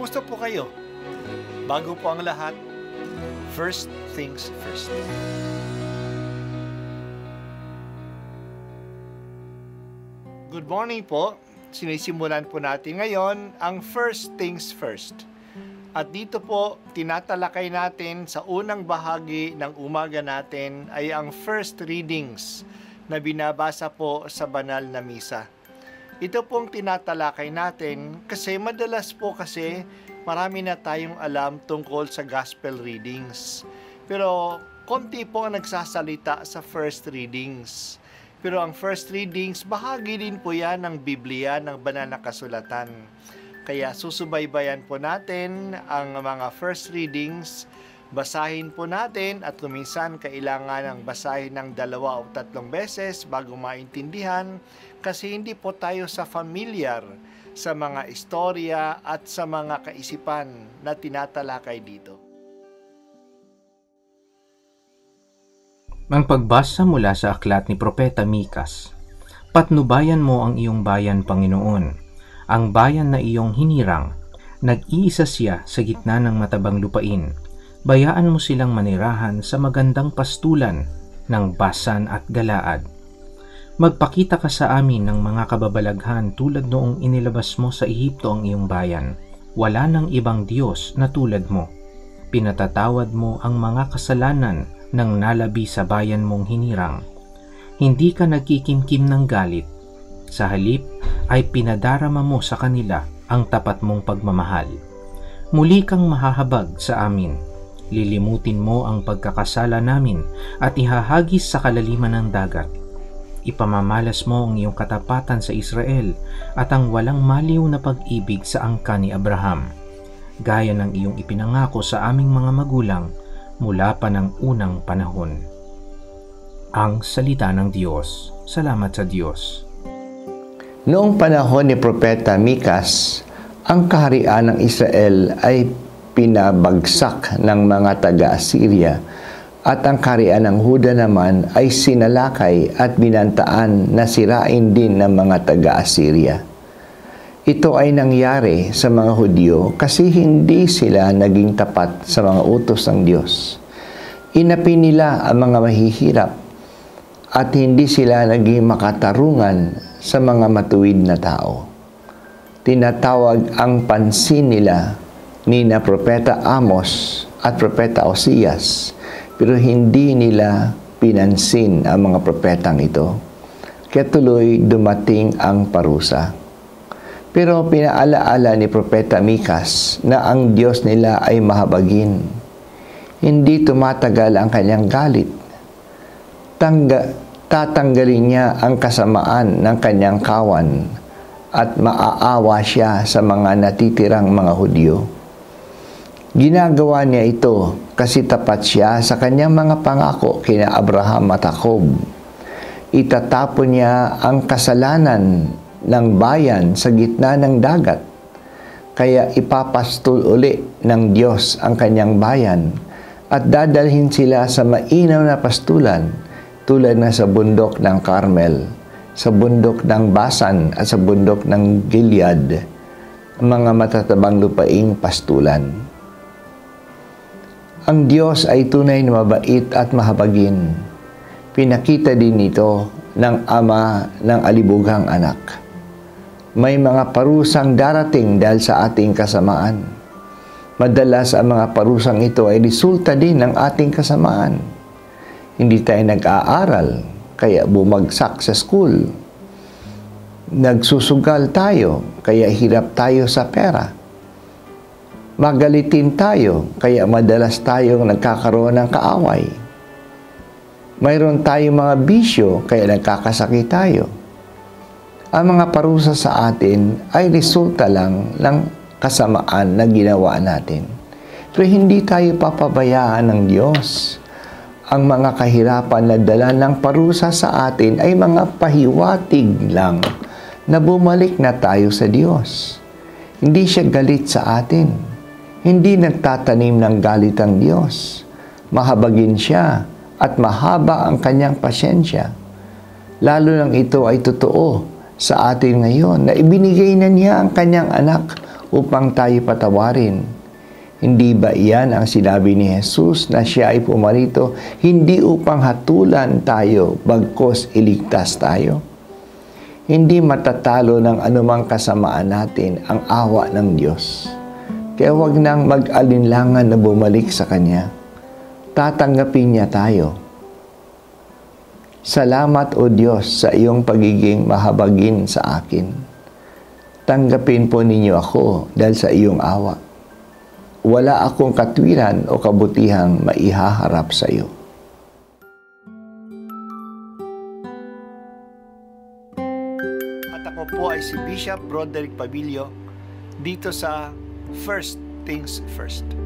Kumusta po kayo? Bago po ang lahat, first things first. Good morning po. Sinisimulan po natin ngayon ang first things first. At dito po, tinatalakay natin sa unang bahagi ng umaga natin ay ang first readings na binabasa po sa banal na misa. Ito pong tinatalakay natin kasi madalas po marami na tayong alam tungkol sa gospel readings. Pero konti po ang nagsasalita sa first readings. Pero ang first readings, bahagi din po yan ng Biblia, ng banal na kasulatan. Kaya susubaybayan po natin ang mga first readings, basahin po natin at kuminsan kailangan ng basahin ng 2 o 3 beses bago maintindihan kasi hindi po tayo familiar sa mga istorya at sa mga kaisipan na tinatalakay dito. Ang pagbasa mula sa aklat ni Propeta Mikas. Patnubayan mo ang iyong bayan, Panginoon, ang bayan na iyong hinirang. Nag-iisa siya sa gitna ng matabang lupain. Bayaan mo silang manirahan sa magandang pastulan ng Basan at Galaad. Magpakita ka sa amin ng mga kababalaghan tulad noong inilabas mo sa Ehipto ang iyong bayan. Wala nang ibang Diyos na tulad mo. Pinatatawad mo ang mga kasalanan ng nalabi sa bayan mong hinirang. Hindi ka nagkikimkim ng galit. Sa halip ay pinadarama mo sa kanila ang tapat mong pagmamahal. Muli kang mahahabag sa amin. Lilimutin mo ang pagkakasala namin at ihahagis sa kalaliman ng dagat. Ipamamalas mo ang iyong katapatan sa Israel at ang walang maliw na pag-ibig sa angkan ni Abraham, gaya ng iyong ipinangako sa aming mga magulang mula pa ng unang panahon. Ang salita ng Diyos. Salamat sa Diyos. Noong panahon ni Propeta Mikas, ang kaharian ng Israel ay pinabagsak ng mga taga-Assyria at ang kaharian ng Huda naman ay sinalakay at binantaan na sirain din ng mga taga-Assyria. Ito ay nangyari sa mga Hudyo kasi hindi sila naging tapat sa mga utos ng Diyos. Inapi nila ang mga mahihirap at hindi sila naging makatarungan sa mga matuwid na tao. Tinatawag ang pansin nila ni na Propeta Amos at Propeta Osias, pero hindi nila pinansin ang mga propetang ito. Kaya tuloy dumating ang parusa. Pero pinaalaala ni Propeta Mikas na ang Diyos nila ay mahabagin. Hindi tumatagal ang kanyang galit. Tatanggalin niya ang kasamaan ng kanyang kawan at maaawa siya sa mga natitirang mga Hudyo. Ginagawa niya ito kasi tapat siya sa kanyang mga pangako kina Abraham at Jacob. Itatapon niya ang kasalanan ng bayan sa gitna ng dagat. Kaya ipapastol uli ng Diyos ang kanyang bayan at dadalhin sila sa mainaw na pastulan tulad na sa bundok ng Carmel, sa bundok ng Basan at sa bundok ng Gilead, mga matatabang lupaing pastulan. Ang Diyos ay tunay na mabait at mahabagin. Pinakita din ito ng Ama ng alibughang anak. May mga parusang darating dahil sa ating kasamaan. Madalas ang mga parusang ito ay resulta din ng ating kasamaan. Hindi tayo nag-aaral, kaya bumagsak sa school. Nagsusugal tayo, kaya hirap tayo sa pera. Magalitin tayo, kaya madalas tayong nagkakaroon ng kaaway. Mayroon tayong mga bisyo, kaya nagkakasakit tayo. Ang mga parusa sa atin ay resulta lang ng kasamaan na ginawa natin. Pero hindi tayo papabayaan ng Diyos. Ang mga kahirapan na dala ng parusa sa atin ay mga pahiwatig lang na bumalik na tayo sa Diyos. Hindi siya galit sa atin. Hindi nagtatanim ng galit ang Diyos. Mahabagin siya at mahaba ang kanyang pasyensya. Lalo lang ito ay totoo sa atin ngayon na ibinigay na niya ang kanyang anak upang tayo patawarin. Hindi ba iyan ang sinabi ni Jesus na siya ay pumarito hindi upang hatulan tayo, bagkus iligtas tayo? Hindi matatalo ng anumang kasamaan natin ang awa ng Diyos. Kaya huwag nang mag-alinlangan na bumalik sa Kanya. Tatanggapin niya tayo. Salamat o Diyos sa iyong pagiging mahabagin sa akin. Tanggapin po ninyo ako dahil sa iyong awa. Wala akong katwiran o kabutihang maihaharap sa iyo. At ako po ay si Bishop Broderick Pabilio dito sa First Things First.